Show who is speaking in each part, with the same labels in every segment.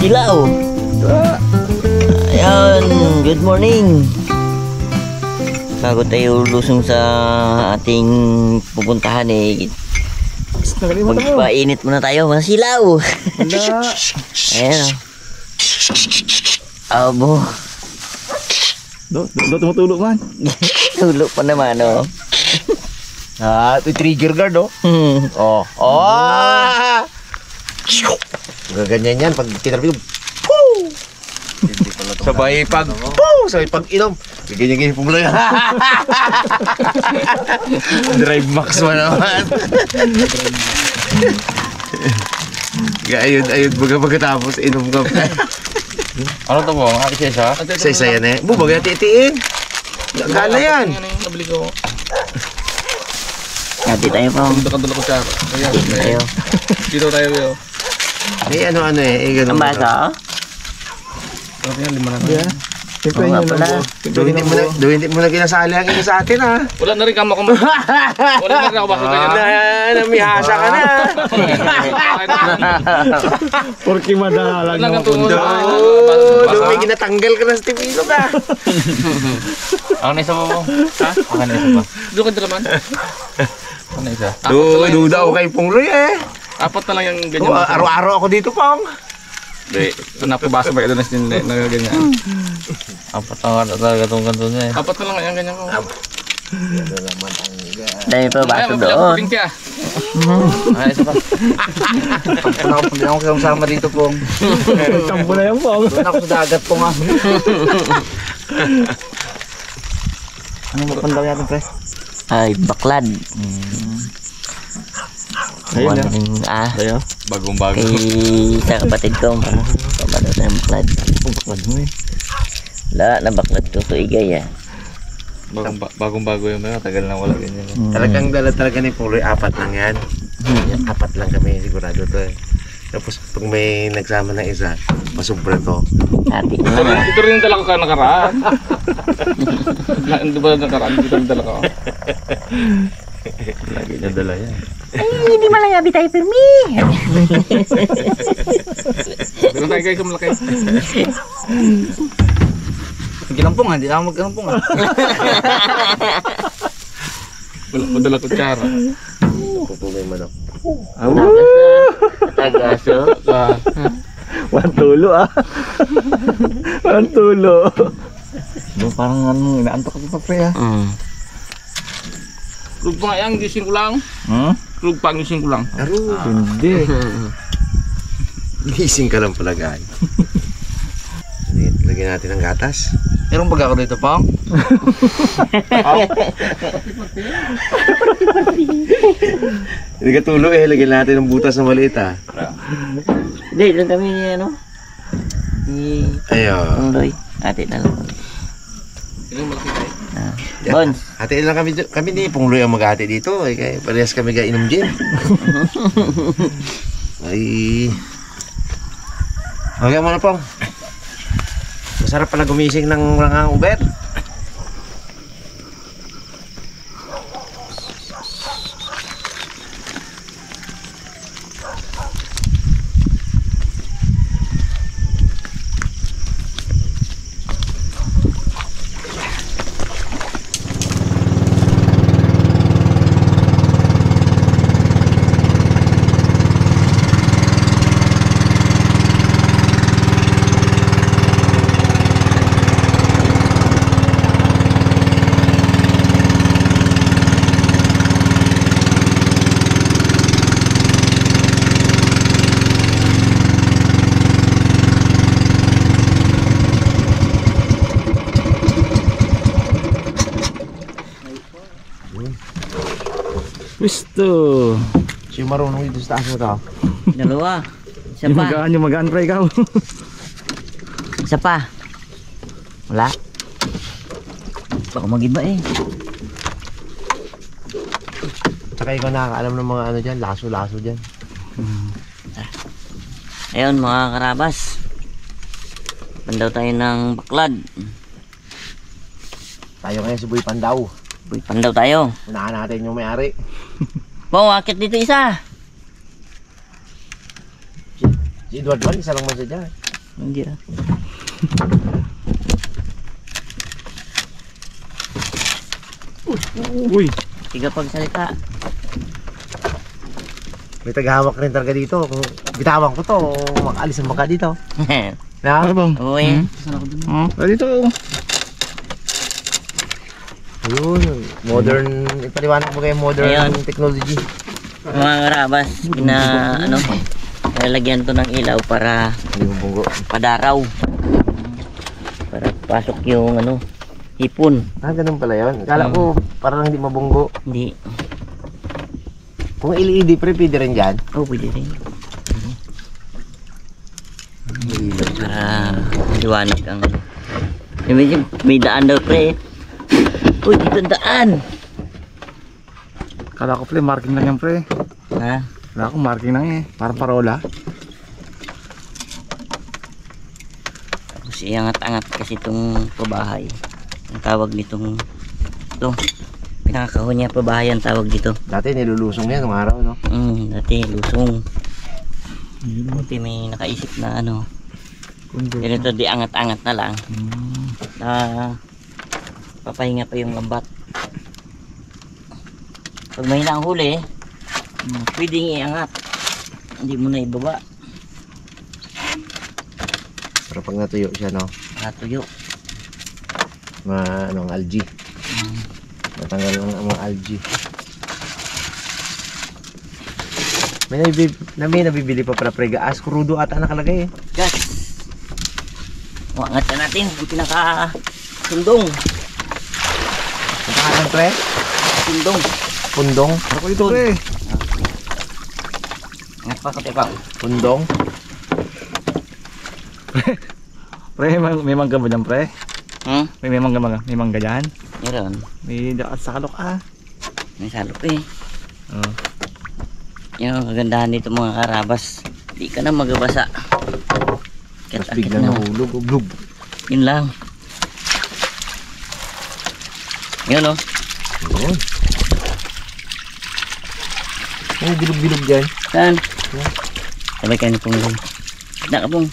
Speaker 1: Silaw. Ayan, good morning. Bago tayo lusong sa ating pupuntahan magpainit muna tayo, mga silaw. Ayan o. Abo.
Speaker 2: Tumutulog man.
Speaker 1: Tulog pa naman o.
Speaker 2: Ito trigger guard oh. Gaganyan yan pag tinarapin. Sabay pag inom. Ganyan pumuloy. Drive max mo naman. Ayun pagkatapos inom ka.
Speaker 3: Ano to po?
Speaker 2: Isa yan eh. Bubag titiin. Gala yan.
Speaker 3: Nabili ko.
Speaker 1: Hati tayo pa.
Speaker 3: Kadala ko siya.
Speaker 1: Tayo.
Speaker 3: Dito tayo.
Speaker 2: Ano ganun.
Speaker 1: Ang basa?
Speaker 3: Ano yan, 5 na tayo.
Speaker 2: Yeah.
Speaker 1: Oo nga pala.
Speaker 2: Hindi mo na kinasali ang ina sa atin ha.
Speaker 3: Wala na rin kama ko. Wala na rin ako basta ganyan.
Speaker 2: Namihasa ka na.
Speaker 4: Porque madalang
Speaker 3: Wala
Speaker 4: yung
Speaker 3: kang tungo.
Speaker 2: May ginatanggal ka na sa tipilo ka.
Speaker 3: Ano na isa mo? Ha? Ano na isa pa? Doon ka dalaman. Ano na isa?
Speaker 2: Duda ako kay Pungloy eh.
Speaker 3: 4 na lang yung ganyan.
Speaker 2: Araw-araw ako dito Pong.
Speaker 3: Hindi. Napabasa pa ito na ganyan. 4 na talaga itong kanto niya eh. 4 na lang yung ganyan ko.
Speaker 1: Dahil pa baso doon.
Speaker 3: Ay, isa pa. Hindi ako kasama dito Pong.
Speaker 4: Tampo na yan po.
Speaker 3: Doon ako sa dagat po nga. Ano mo pandaw natin pre?
Speaker 1: Ay, baklad.
Speaker 4: Ayun na.
Speaker 1: Ayun.
Speaker 3: Bagong-bago.
Speaker 1: Kay sa kapatid ko. Pamalo na yung baklad.
Speaker 4: Baklad mo eh.
Speaker 1: Wala na baklad ko. Tuigay
Speaker 3: Bagong-bago yung mga. Tagal na wala ganyan.
Speaker 2: Talagang dala talaga ni Pungloy, 4 lang yan. 4 lang kami sigurado to eh. Tapos pag may nagsama ng isa, masubra to.
Speaker 1: Hati na lang.
Speaker 3: Ito rin yung dala ko ka nakaraan. Hindi ba nakaraan? Ito rin dala ko. Lagi niya dala yan.
Speaker 1: Ay, hindi malayabi tayo pirmi.
Speaker 3: Pero tayo kayo malaki. Magkinampong hindi na ako magkinampong Wala ko dala kutsara.
Speaker 2: Pupungay manok.
Speaker 1: Tagaso.
Speaker 4: Walang tulo Walang tulo.
Speaker 3: Parang ano, inaantok ko pa pre ha. Krug pa nga yan, gising ko lang. Krug pa, gising ko lang.
Speaker 4: Hindi.
Speaker 2: Gising ka lang pala guys. Lagyan natin ng gatas.
Speaker 3: Meron baga ako dito Pong?
Speaker 2: Hindi ka tulo eh, lagyan natin ng butas na maliit ha.
Speaker 1: Hindi, doon kami ni ano. Ni
Speaker 2: Ayun.
Speaker 1: Pungloy. Hati na lang.
Speaker 3: Ilang malaki tayo?
Speaker 1: Bons.
Speaker 2: Hati lang kami ni Pungloy ang mag-hati dito. Kaya parehas kami inom gin. Ay. Okay mo na Pong. Masarap pala gumising ng walang Uber.
Speaker 4: Gusto.
Speaker 2: Si marunong dito sa taas mo to.
Speaker 1: Dalawa. Isa
Speaker 4: Yung
Speaker 1: pa.
Speaker 4: magaan pre ikaw.
Speaker 1: Isa pa. Wala. Baka mag-iba eh.
Speaker 2: Tsaka ikaw nakakaalam ng mga ano dyan, laso-laso dyan.
Speaker 1: Ayun mga karabas. Pandaw tayo ng baklad.
Speaker 2: Tayo ngayon si Boy Pandaw.
Speaker 1: Boy, pandaw tayo.
Speaker 2: Unahan natin yung may-ari.
Speaker 1: Wow, akit dito isa.
Speaker 2: Si Edward man, isa lang man siya dyan.
Speaker 1: Hindi ah.
Speaker 4: Uy.
Speaker 1: Tiga pagsalita.
Speaker 2: May tagahawak rin talaga dito. Kung bitawan ko to, makaalis ang baka dito. Na?
Speaker 4: Ano bang?
Speaker 1: Oo eh.
Speaker 4: Dito.
Speaker 2: Ayun, modern, ipaliwanag mo kayo modern
Speaker 1: Ayun.
Speaker 2: technology.
Speaker 1: Mga karabas, lalagyan to ng ilaw para
Speaker 2: Hindi mo bunggo.
Speaker 1: padaraw. Para pasok yung hipon.
Speaker 2: Ah, ganun pala yun. Kala ko parang hindi mabunggo.
Speaker 1: Hindi.
Speaker 2: Kung LED pre, pwede rin dyan.
Speaker 1: Oh, pwede rin. Para liwanag ang may daan daw pre. Uy, dito ang daan.
Speaker 4: Kala ko pre, marking lang yan pre.
Speaker 1: Ha?
Speaker 4: Kala ko marking lang eh. Parang parola.
Speaker 1: Tapos iangat-angat kasi itong pabahay. Ang tawag nitong ito. Pinakakahon niya pabahay ang tawag dito.
Speaker 2: Dati nilulusong yan nung araw, no?
Speaker 1: Dati lusong. Buti may nakaisip na ganito di angat-angat na lang. Na papahinga pa yung lambat. Pag mahina ang huli, pwedeng iangat. Hindi mo na ibaba.
Speaker 2: Pero pag natuyo siya, no?
Speaker 1: Natuyo.
Speaker 2: Ang algae. Matanggal ang mga algae. May nabibili pa para pre gas. Crudo ata nakalagay eh.
Speaker 1: Gas. Angat na natin. Yung pinaka-sundong.
Speaker 2: Ang pangalan pre?
Speaker 1: Sundong.
Speaker 2: Pundong?
Speaker 4: Ako dito pre.
Speaker 1: Angat pa ka pa.
Speaker 2: Pundong?
Speaker 4: Pre, may mangga ba dyan pre? May mangga dyan?
Speaker 1: Meron.
Speaker 4: May dakat sa kalok ah.
Speaker 1: May salok eh.
Speaker 4: Oh.
Speaker 1: Yung kagandahan dito mga karabas. Di ka na magabasa.
Speaker 2: Tapos biglang nahulog. Blub.
Speaker 1: Yun lang. Yun o.
Speaker 2: Ayun. May bilog-bilog dyan.
Speaker 1: Saan? Sabay kayo na pong lang. Isda ka pong.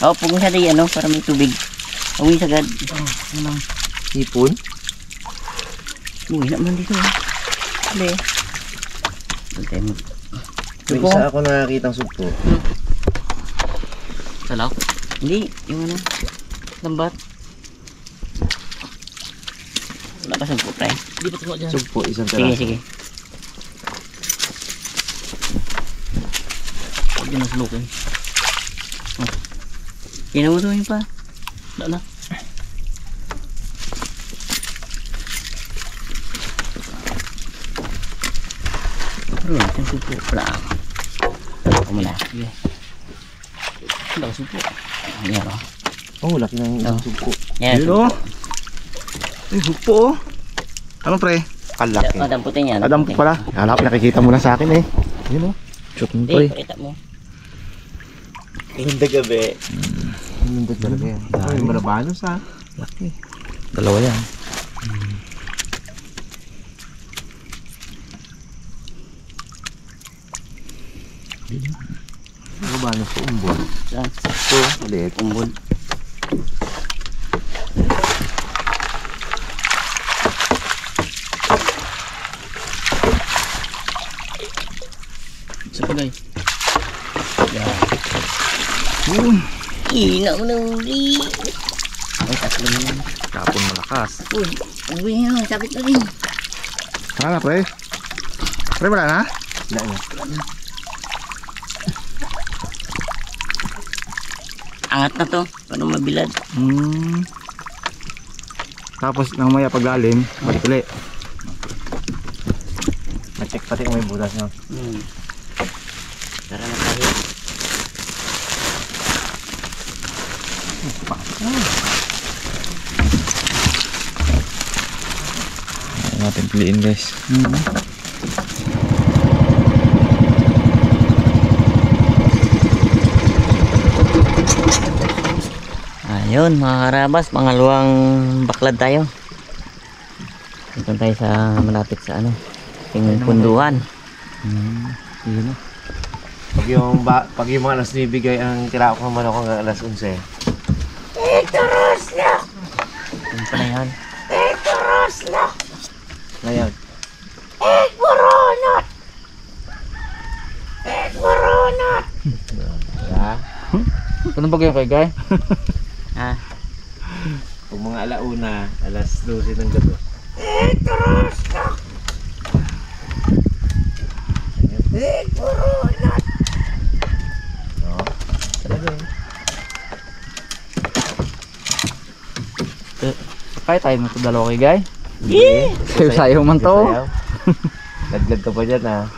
Speaker 1: Oo, pong siya di para may tubig. Uwi sagad.
Speaker 2: Hipon?
Speaker 1: Uwi naman dito. Hindi. Doon tayo mag...
Speaker 2: May isa ako nakakita ang sugpo.
Speaker 1: Salaw? Hindi. Yung lambat. Wala pa sugpo pre. Hindi pa tumo dyan.
Speaker 2: Sugpo, isang
Speaker 1: Sige,
Speaker 2: tara.
Speaker 1: sige. Huwag yun nasulukin. Pinamutuhin pa. Wala na. Pero natin supo pala. Ako muna. Sige. Wala ka supo. Ayan o.
Speaker 2: Oh, laki ng isang sugpo.
Speaker 1: Yan.
Speaker 4: Yun o. Ay, hukpo oh. Ano pre?
Speaker 2: Kalaki.
Speaker 1: Damputin yan.
Speaker 4: Adam pala. Hala, nakikita mo lang sa akin eh. Yun o. Shoot mo
Speaker 1: Hindi,
Speaker 4: pre.
Speaker 1: pakita mo.
Speaker 2: Ganda gabi. Ganda talaga yan. Ay, malabanos ha.
Speaker 4: Laki. Dalawa yan.
Speaker 2: Malabanos ko, umbol.
Speaker 1: Saan?
Speaker 2: Ito, ulit.
Speaker 1: Umbol. Sa pagay. Yan. Ina mo na uli. Ay, tatlo na yun.
Speaker 4: Kapon malakas.
Speaker 1: Uy, uwi nga, sabit na rin.
Speaker 4: Wala na pre. Pre wala na?
Speaker 1: Angat na to, paano mabilad?
Speaker 4: Tapos nang maya paglalim, balik ulit.
Speaker 2: Na-check pati kung may butas no.
Speaker 1: Tara na tayo.
Speaker 4: Ayaw natin piliin guys.
Speaker 1: Ayun mga karabas, pangalawang baklad tayo. Dito tayo sa malapit sa yung punduhan.
Speaker 4: Yun o.
Speaker 2: Pag yung mga alas 9 bigay ang tira ko naman ako hanggang alas 11.
Speaker 1: Yun pala yan.
Speaker 2: Ngayon. Ha?
Speaker 3: Ano ba kayo kay Guy?
Speaker 1: Ha?
Speaker 2: Pag mga alauna, alas 12 ng gabi.
Speaker 3: Kaya tayo mo ito dalawa kay Guy?
Speaker 1: Yeah!
Speaker 3: Sayo man to.
Speaker 2: Laglag ka pa dyan ha.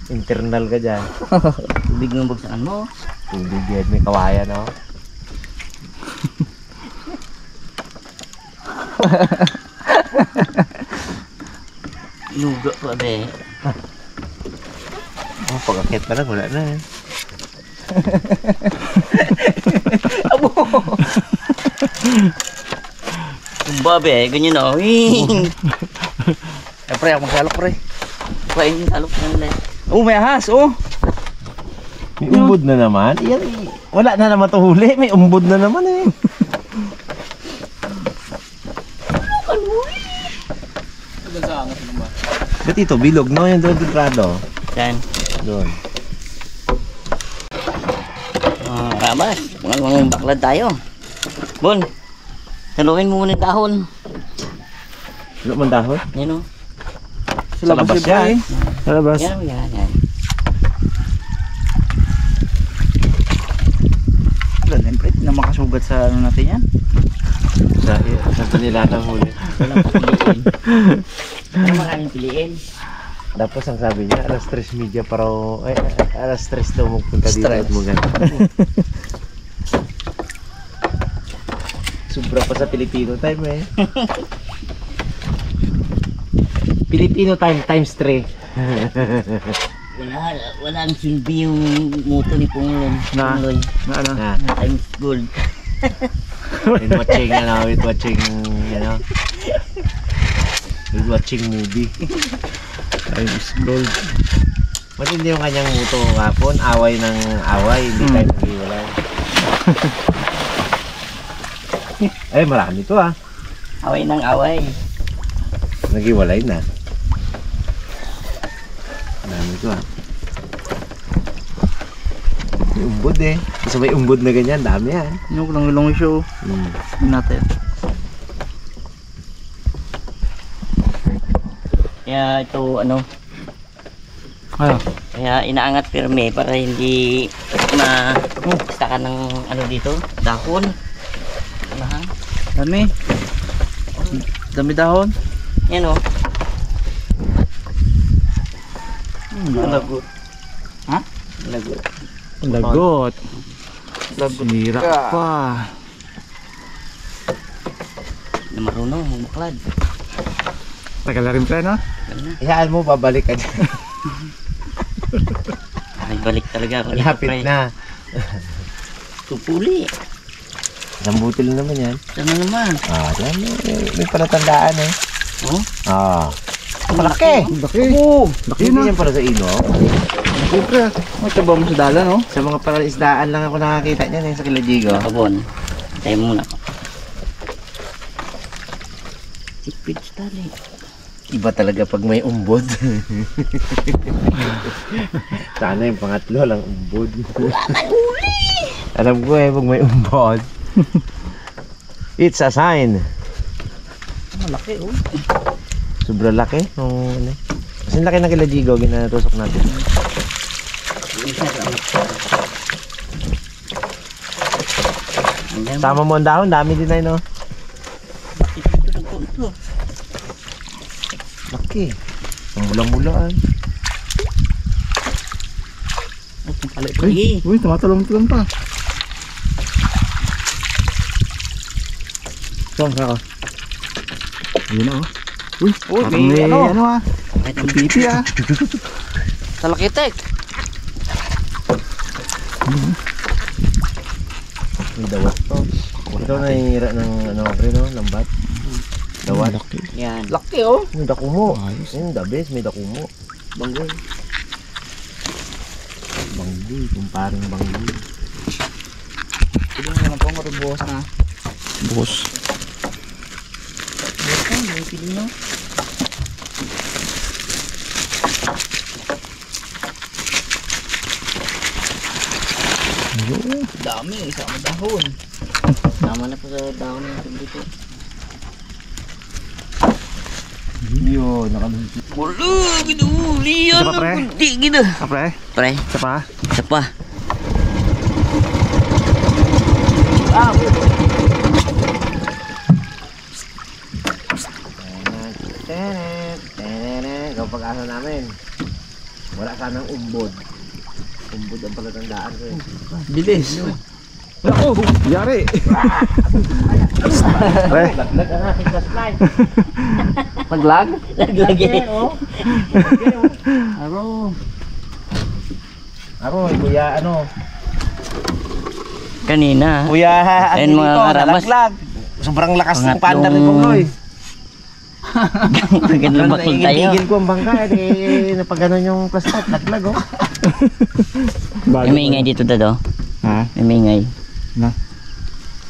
Speaker 2: Internal ka dyan.
Speaker 1: Tubig ng bagsakan mo.
Speaker 2: Tubig yan, may kawayan no?
Speaker 1: Inuga pa be.
Speaker 2: Oh, pag-akit pa lang, wala na eh.
Speaker 1: Tumba be, ganyan na. Wing!
Speaker 3: Eh pre, ako magsalok pre.
Speaker 1: Pain, salok na nila.
Speaker 3: Oh, may ahas oh.
Speaker 2: May umbod na naman. Yan, wala na naman to huli. May umbod na naman eh. Ba't ito? Bilog no? Yung doon prado.
Speaker 1: Yan.
Speaker 2: Doon.
Speaker 1: Rabas, mga baklad tayo. Bon, salukin mo muna yung dahon.
Speaker 2: Ano man dahon?
Speaker 1: Yan o.
Speaker 2: Sa labas yan. Sa labas.
Speaker 1: Yan.
Speaker 3: Wala na pre, na makasugat sa ano natin yan.
Speaker 2: Sa kanila ng huli.
Speaker 1: Walang piliin. Ano maraming piliin?
Speaker 2: Tapos ang sabi niya, alas 3:30 pero alas 3 daw magpunta dito at mo ganun. Sobra pa sa Filipino time eh. Filipino time times 3.
Speaker 1: Walang silbi yung moto ni Pungloy.
Speaker 3: Na ano?
Speaker 2: Ah,
Speaker 1: Na times gold.
Speaker 2: with watching with watching movie.
Speaker 3: Times gold.
Speaker 2: Matindi yung kanyang muto kapon, away ng away, hindi tayo nag-iwalay. Ay, marami to ah.
Speaker 1: Away ng away.
Speaker 2: Nag-iwalay na. Marami to ah. May umbod eh. Kasi may umbod na ganyan, dami yan.
Speaker 3: Yung lang show. Hindi natin.
Speaker 1: Kaya ito ano,
Speaker 3: Ano?
Speaker 1: kaya inaangat firme para hindi ma-basta ka ng ano dito, dahon. Ano?
Speaker 3: Dami. Dami dahon.
Speaker 1: Yan o. Lagot.
Speaker 3: Ha?
Speaker 1: Lagot.
Speaker 3: Lagot. Sira pa.
Speaker 1: Na marunong, maklad.
Speaker 3: Tagal na rin pre no?
Speaker 2: Iyaan mo, babalik ka dyan.
Speaker 1: Ay, balik talaga ako.
Speaker 2: Lapit na.
Speaker 1: Tupuli.
Speaker 2: Isang butil naman yan.
Speaker 1: Sana naman.
Speaker 2: Ah, yan. May palatandaan eh.
Speaker 1: Oh?
Speaker 2: Ah. Malaki.
Speaker 3: Laki.
Speaker 2: Oo.
Speaker 3: Laki
Speaker 2: Hindi
Speaker 3: na.
Speaker 2: yan para sa ino.
Speaker 3: Siyempre. May taba mo sa dala no?
Speaker 2: Sa mga palaisdaan lang ako nakakita niyan eh, sa Kilajigo.
Speaker 1: Kabon. Tayo muna ko. Tipid tali.
Speaker 2: Iba talaga pag may umbod. Sana yung pangatlo lang umbod. Alam ko eh, pag may umbod. It's a sign.
Speaker 3: Malaki oh.
Speaker 2: Sobrang laki. Ano. Kasi laki ng Kilajigo, ginatusok natin. Sama mo ang dahon, dami din ay no. Laki. Ang mula-mulaan.
Speaker 1: Uy,
Speaker 3: tumatalong-talong pa. Saan ka? Ayun na oh. Uy, may ano ah. Pipi ah.
Speaker 1: Talakitek.
Speaker 2: May dawat to. Ikaw nahihira ng ano pre no, lambat. Dawat.
Speaker 1: Yan.
Speaker 3: Laki oh.
Speaker 2: May dako mo. Ayun, the best, may dako mo.
Speaker 1: Banggol.
Speaker 2: Bangli, kumparing bangli.
Speaker 3: Piling mo naman po, marubuhos na.
Speaker 4: Buhos.
Speaker 1: Ito, may piling no.
Speaker 3: Dami, isang dahon.
Speaker 1: Tama na po sa dahon ng dito.
Speaker 2: Yun, nakalusin.
Speaker 1: Wala, ginuli yan.
Speaker 4: Isa pa, pre?
Speaker 1: Hindi, gina.
Speaker 4: Pre,
Speaker 1: Pre,
Speaker 4: isa pa.
Speaker 1: isa pa.
Speaker 2: Ikaw pag-asa namin. Wala ka ng umbod. Umbod ang palatandaan ko eh.
Speaker 3: Bilis.
Speaker 4: Ako, yari. Pre,
Speaker 2: Laglag ang aking flashlight.
Speaker 3: Naglag?
Speaker 1: Naglagay.
Speaker 2: Aro. Aro, kuya ano?
Speaker 1: Kanina.
Speaker 2: Kuya, ano
Speaker 1: Ayun, mga
Speaker 2: dito,
Speaker 1: karabas.
Speaker 2: nalaglag. Sobrang lakas ng
Speaker 1: Pangatlong-
Speaker 2: paandar ni Pongloy.
Speaker 1: Magandang bakol tayo.
Speaker 2: Itigil ko ang bangka eh, napaganon yung flashlight, laglag oh.
Speaker 1: May maingay dito dado.
Speaker 4: Ha?
Speaker 1: May maingay.
Speaker 4: Na.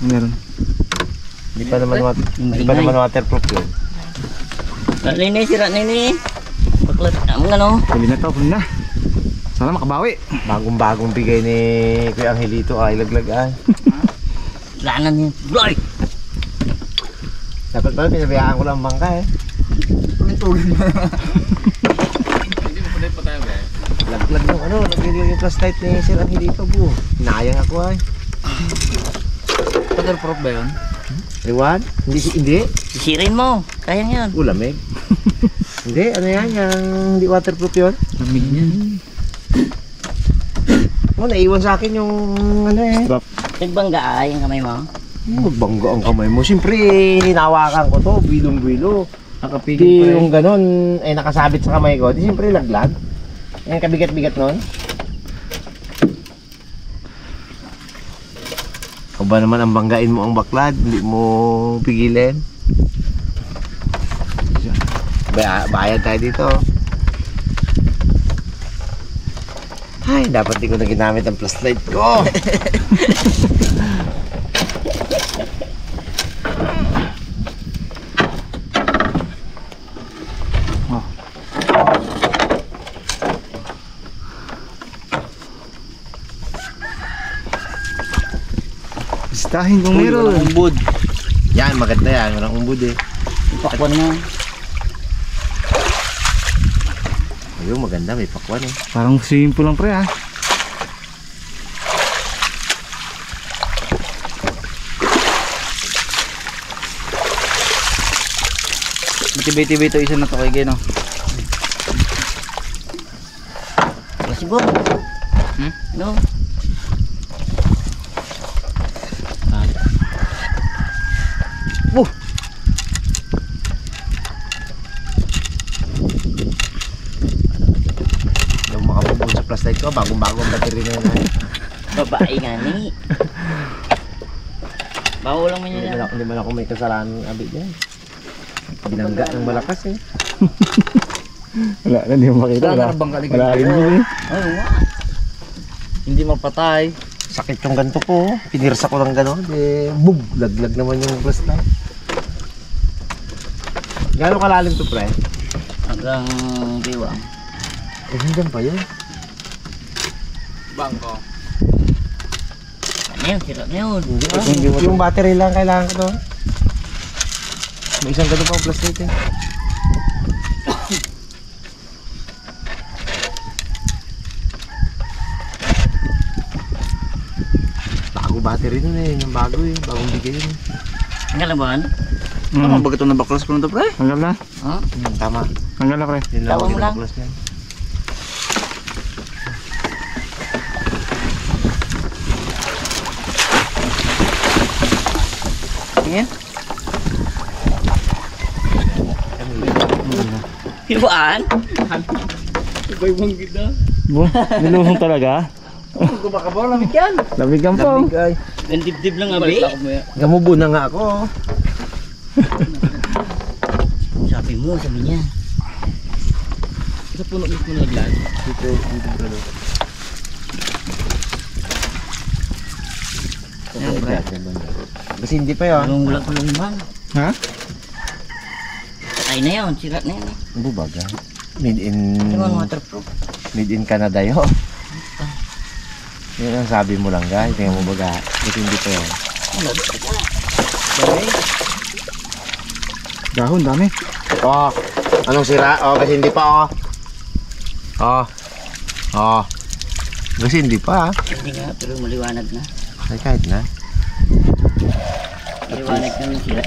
Speaker 4: Meron.
Speaker 2: Di pa naman
Speaker 1: May
Speaker 2: di pa
Speaker 1: maingay.
Speaker 2: naman waterproof yun.
Speaker 1: Nini, sira nini. Baklat. Ang ano?
Speaker 4: Huli na to, huli na. Sana makabawi.
Speaker 2: Bagong-bagong bigay ni Kuya Angelito ay laglag ay.
Speaker 1: Lanan niya. Bloy!
Speaker 2: Dapat pala pinabayaan ko lang ang bangka eh.
Speaker 3: Hindi mo pala pa tayo ba?
Speaker 2: Laglag yung ano, laglag yung flashlight ni Sir Angelito po. Hinayang ako ay.
Speaker 3: Waterproof ba yun?
Speaker 2: Iwan? Hindi.
Speaker 1: Sisirin mo. Kaya niyan.
Speaker 2: Ulamig. Hindi, ano yan? Yung hindi waterproof yun?
Speaker 3: Lamig niyan.
Speaker 2: Oh, naiwan sa akin yung ano eh.
Speaker 1: Nagbangga ay ang kamay mo.
Speaker 2: Magbangga ang kamay mo. Siyempre, hinawakan ko to, bilong-bilo.
Speaker 3: Nakapigil
Speaker 2: Di
Speaker 3: pa rin.
Speaker 2: yung ganun, eh nakasabit sa kamay ko. Di siyempre laglag. Yung kabigat-bigat nun. O ba naman ang banggain mo ang baklad, hindi mo pigilin. Bayad tayo dito. Ay, dapat di ko na ginamit ang flashlight ko.
Speaker 4: Bistahin kung meron.
Speaker 3: Umbod.
Speaker 2: Yan, maganda yan. Walang umbud eh.
Speaker 1: Pakwan mo.
Speaker 2: Ayun, maganda. May pakwan eh.
Speaker 4: Parang simple lang pre ha.
Speaker 3: Matibay-tibay ito isa na to kay Geno.
Speaker 1: Masibok. No.
Speaker 2: Yung makapupun sa flashlight ko, bagong-bago ang battery na yun. Ay.
Speaker 1: Babae nga ni. Bawo lang man yun.
Speaker 2: Hindi man ako may kasalanan ng abi niya. Binangga ng malakas eh.
Speaker 4: Wala na, hindi mo makita.
Speaker 3: Wala
Speaker 4: Wala,
Speaker 3: na bang kaligay?
Speaker 4: wala rin mo eh.
Speaker 1: Oo nga.
Speaker 3: Hindi mapatay.
Speaker 2: Sakit yung ganito ko. Pinirsa ko ng gano'n. Eh, bug! Laglag naman yung flashlight. Gano'ng kalalim to, pre?
Speaker 1: Hanggang diwang.
Speaker 2: Eh, hanggang pa yun.
Speaker 3: Bangko.
Speaker 1: Ano yun? Sira na yun.
Speaker 2: Hindi yung battery lang kailangan ko doon. May isang ganun pa ang flashlight eh. Bago battery nun eh. Yung bago eh. Bagong bigay yun.
Speaker 1: Ang kalaban?
Speaker 3: Ano ba ito na baklas ko na to pre?
Speaker 4: Hanggang na.
Speaker 1: Ha?
Speaker 2: Tama.
Speaker 4: Hanggang na pre.
Speaker 2: Yun lang
Speaker 1: Tawa
Speaker 2: ako
Speaker 1: mo lang.
Speaker 2: ginaglas niyan.
Speaker 1: Ayan. Iwaan?
Speaker 3: Ibang gida.
Speaker 4: Bo, nilusong talaga.
Speaker 3: Kung baka ba lamig yan?
Speaker 4: Lamig ang po.
Speaker 2: Lamig ay.
Speaker 1: Ang dibdib lang abi.
Speaker 2: Gamubo na nga ako.
Speaker 1: Sabi niya.
Speaker 3: Sa puno mismo naglag.
Speaker 2: Dito, dito. Kasi hindi pa yun.
Speaker 1: Anong wala kulungan?
Speaker 4: Ha?
Speaker 1: Patay na yun, sira na yun.
Speaker 2: Ano ba baga? Made in...
Speaker 1: Ito ang waterproof.
Speaker 2: Made in Canada yun. Yan ang sabi mo lang guys. Tingnan mo baga. Kasi hindi pa yun.
Speaker 4: Dahon, dami.
Speaker 2: Oh, anong sira? Oh, kasi hindi pa oh. Oh. Oh. Kasi hindi pa.
Speaker 1: Hindi nga, pero maliwanag na.
Speaker 2: Ay, kahit na.
Speaker 1: Maliwanag na yung sira.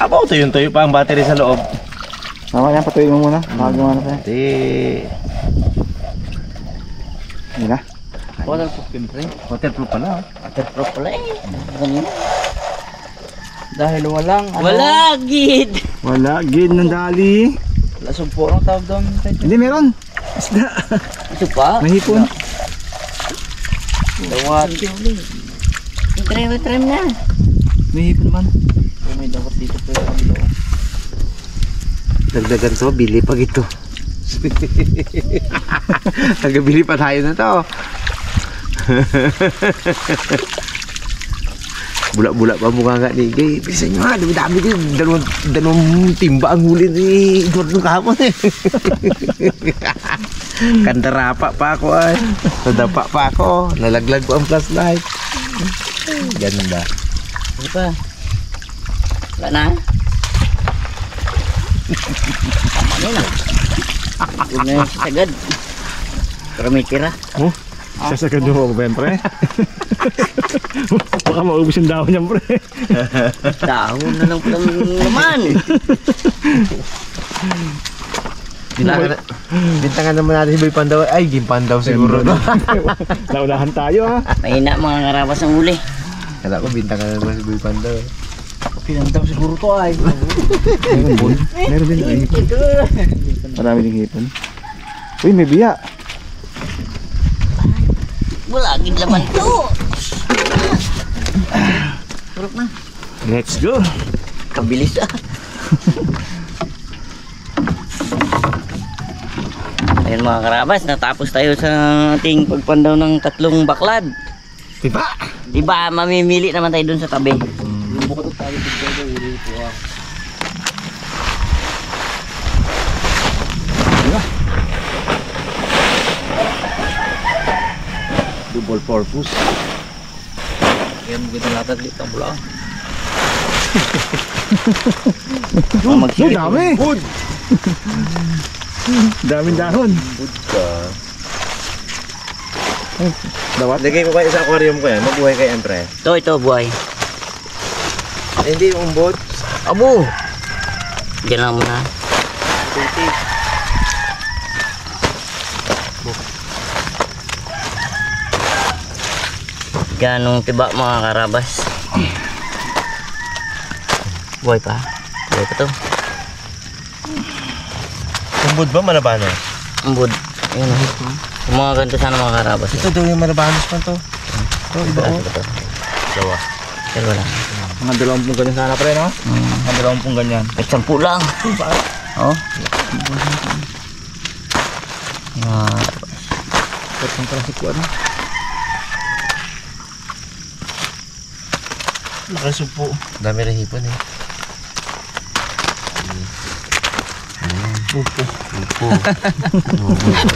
Speaker 2: Abaw, tuyo pa ang battery sa loob.
Speaker 4: Tama yan, patuloy mo muna. Makagawa na tayo.
Speaker 2: Hindi.
Speaker 4: Hindi na.
Speaker 1: Waterproof yun, pre.
Speaker 2: Waterproof pala.
Speaker 1: Waterproof pala eh. Ganun.
Speaker 3: Dahil walang
Speaker 1: Wala, gid!
Speaker 4: Wala, gid ng dali.
Speaker 3: lasog po ang tawag doon.
Speaker 4: Hindi, meron. Isda.
Speaker 1: Ito pa?
Speaker 4: May hipon.
Speaker 3: Dawat.
Speaker 1: Try na.
Speaker 4: May hipon naman.
Speaker 3: May dawat dito po yung kabilo.
Speaker 2: Dagdagan to, bili pag ito. Nagabili pa tayo na to. Bulak-bulak pa mukha nga ni Gay. Bilisan nyo nga, dami-dami ko. Dalawang timba ang huli ni Eduardo kahapon eh. Kandarapa pa ako ay. Nadapa pa ako. Nalaglag ko ang flashlight. Ganun ba?
Speaker 1: Ano pa? Wala na? Tama na yun ah. Huwag na yung sasagad. Pero may tira.
Speaker 4: Sasagad mo ba yan, pre? Baka maubos yung dahon niyan, pre.
Speaker 1: Dahon na lang palang naman.
Speaker 2: Bintangan naman natin si Boy Pandaw. Ay, Game Pandaw siguro. No?
Speaker 4: Naunahan tayo, ha?
Speaker 1: Mahina mga karabas ang huli.
Speaker 2: Kala ko bintangan naman si Boy Pandaw.
Speaker 3: Pinandaw siguro to ay.
Speaker 4: Meron din ay hipon. Marami din hipon. Uy, may biya.
Speaker 1: Wala, gid laman to. Turok na.
Speaker 4: Let's go.
Speaker 1: Kabilis ah. Ayun mga karabas, natapos tayo sa ating pagpandaw ng 3 baklad.
Speaker 2: Diba?
Speaker 1: Diba, mamimili naman tayo dun sa tabi.
Speaker 2: Double purpose.
Speaker 3: Yan ganda natin dito ang bulang.
Speaker 4: Uy, dami. Daming dahon.
Speaker 2: Dawat? Lagay ko kayo sa aquarium ko yan. Mabuhay kayo yan, pre.
Speaker 1: Ito, buhay.
Speaker 2: Hindi yung umbot. Amo!
Speaker 1: Diyan lang muna. Ganong tiba mga karabas. Buhay pa. Buhay pa to.
Speaker 2: Umbot ba? Malabano?
Speaker 1: Ambod. Ayun. Yung mga ganito sana mga karabas.
Speaker 2: Ito daw yung malabanos pa to. Ito, iba o.
Speaker 1: Ito.
Speaker 2: Dawa.
Speaker 1: Dalawa lang.
Speaker 4: Mga 20 ganyan sana, pre, no? Mga 20 ganyan.
Speaker 1: Kahit 10 lang. Oh.
Speaker 4: Portang pala si Kuan.
Speaker 2: Nakasupo. Dami rin hipon eh. Upo.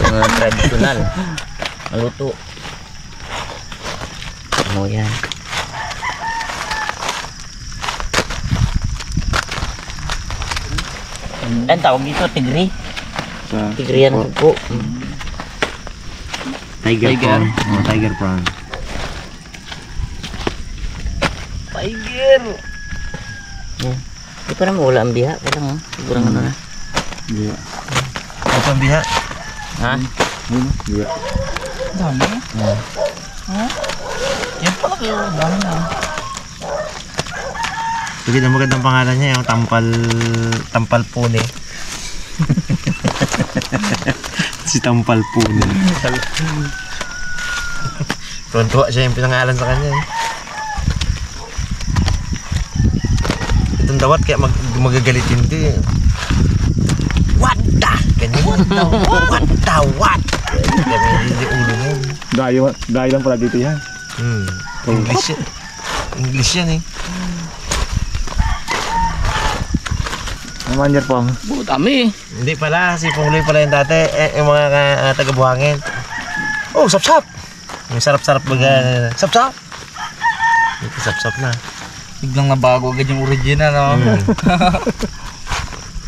Speaker 1: Mga tradisional. Maluto. Ano yan? Ang tawag dito, tigri.
Speaker 4: Sa
Speaker 1: Tigri yan po.
Speaker 2: Tiger prawn. Oh, tiger prawn.
Speaker 1: Tiger! Di pa naman wala ang biha. Kailang siguro ano na.
Speaker 4: biya.
Speaker 2: Ano pang biha?
Speaker 1: Ha?
Speaker 4: Ayun, biya.
Speaker 3: Dami. Yan pala kayo. Dami na.
Speaker 2: Sige, ang magandang pangalan niya yung Tampal Pune. Si Tampal Pune. Tuwan-tuwa siya yung pinangalan sa kanya eh. Itong dawat kaya magagalit hindi eh. What the? Ganyan. What the what? Kaya hindi ulo mo.
Speaker 4: Dayo lang pala dito yan.
Speaker 2: English yan. English yan eh.
Speaker 4: Naman yan po.
Speaker 3: Dami.
Speaker 2: Hindi pala, si Pungloy pala yung dati, yung mga taga-buhangin. Oh, sap-sap! Yung sarap-sarap baga, sap-sap! Ito sap-sap na.
Speaker 3: Biglang nabago agad yung original, no?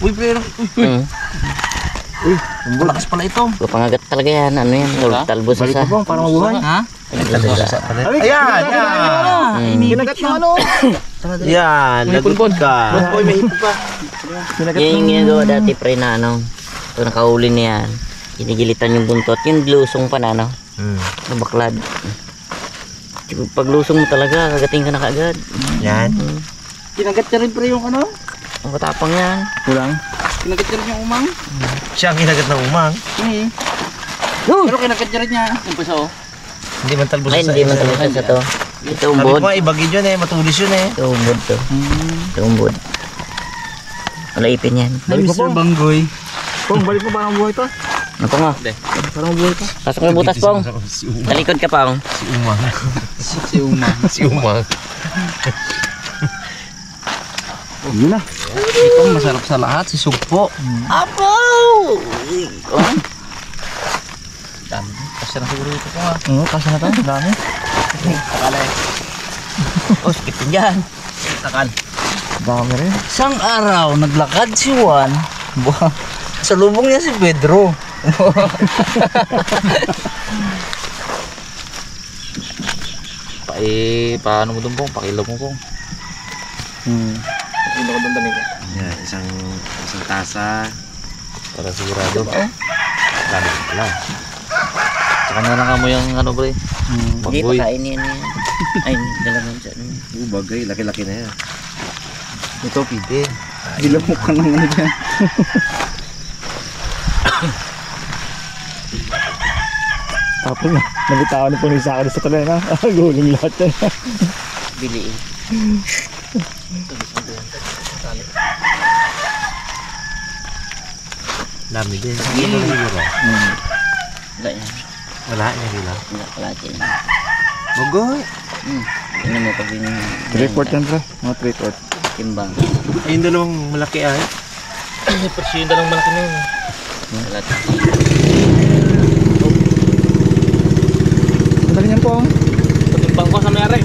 Speaker 3: Uy, pero... Malakas pala ito.
Speaker 1: Pangagat talaga yan. Ano yan? Talbos
Speaker 4: Balik
Speaker 1: sa...
Speaker 4: po para mabuhay.
Speaker 3: Ha?
Speaker 2: Ayan! Ayan!
Speaker 4: Kinagat na ano?
Speaker 2: Yan! Lagot ka! Boy, may hipon pa.
Speaker 4: Kinagat
Speaker 1: Yan yung ginagawa dati pre na ano. Ito nakahuli na yan. Ginigilitan yung buntot. Yung lusong pa na ano. Nabaklad. Pag lusong mo talaga, kagating ka na kaagad.
Speaker 2: Yan.
Speaker 3: Kinagat niya rin pre yung ano?
Speaker 1: Ang katapang yan.
Speaker 4: Kulang.
Speaker 3: Kinagat niya rin yung umang.
Speaker 2: Siya ang hinagat ng umang.
Speaker 3: Pero kinagat niya rin niya. Umpisa oh.
Speaker 2: Hindi man talbos
Speaker 1: Ay,
Speaker 2: sa
Speaker 1: hindi man talaga sa to. Ito
Speaker 2: Sabi
Speaker 1: umbod.
Speaker 2: ko, ibagin yun eh, matulis yun eh.
Speaker 1: Ito umbod to. Ito umbod. Wala ipin yan.
Speaker 3: Ay, Mr. Banggoy.
Speaker 4: Pong, balik mo para mabuhay to.
Speaker 1: Ano pa nga?
Speaker 4: Para mabuhay to.
Speaker 1: Pasok na butas pong.
Speaker 2: Si Umang.
Speaker 1: Talikod ka pong.
Speaker 2: Si Umang.
Speaker 3: Si umang.
Speaker 2: Si Umang.
Speaker 4: Yun na.
Speaker 3: Ito masarap sa lahat. Si Sugpo.
Speaker 1: Apo! Oh.
Speaker 3: Dami. Kasi na siguro ito ko ha.
Speaker 4: Oo, kasi na tayo. Dami.
Speaker 3: Takala eh.
Speaker 1: Oh, skip din dyan.
Speaker 3: Takal.
Speaker 4: Dami rin.
Speaker 3: Isang araw, naglakad si Juan. Sa lubong niya si Pedro. Paano mo dun pong? Pakilaw mo pong. Pakilaw ko dun tanig ko.
Speaker 2: Yan, isang tasa. Para sigurado. Dami pala.
Speaker 3: Saka na lang mo yung ano pre.
Speaker 1: Hindi pa kainin yan. Ay, dalaman dyan.
Speaker 2: Bagay, laki-laki na yan.
Speaker 3: Ito pide.
Speaker 4: Bilang mo ka ng ano dyan. Tapos na, nabitawan na po ni Saka sa tuloy na. Guling lahat yan.
Speaker 1: Biliin.
Speaker 2: Dami din. Hindi pa siguro.
Speaker 1: Wala yan.
Speaker 2: Wala, hindi lang.
Speaker 1: Wala kalati na.
Speaker 2: Bagoy.
Speaker 1: Tingnan mo pag yung...
Speaker 4: 3-4 yan bro. Mga 3-4.
Speaker 1: Timbang.
Speaker 2: Ay, yung dalawang malaki ay.
Speaker 3: Pero yung dalang malaki na yun.
Speaker 1: Kalati.
Speaker 4: Ang dali niyan po.
Speaker 3: Patimbang ko sa mayari.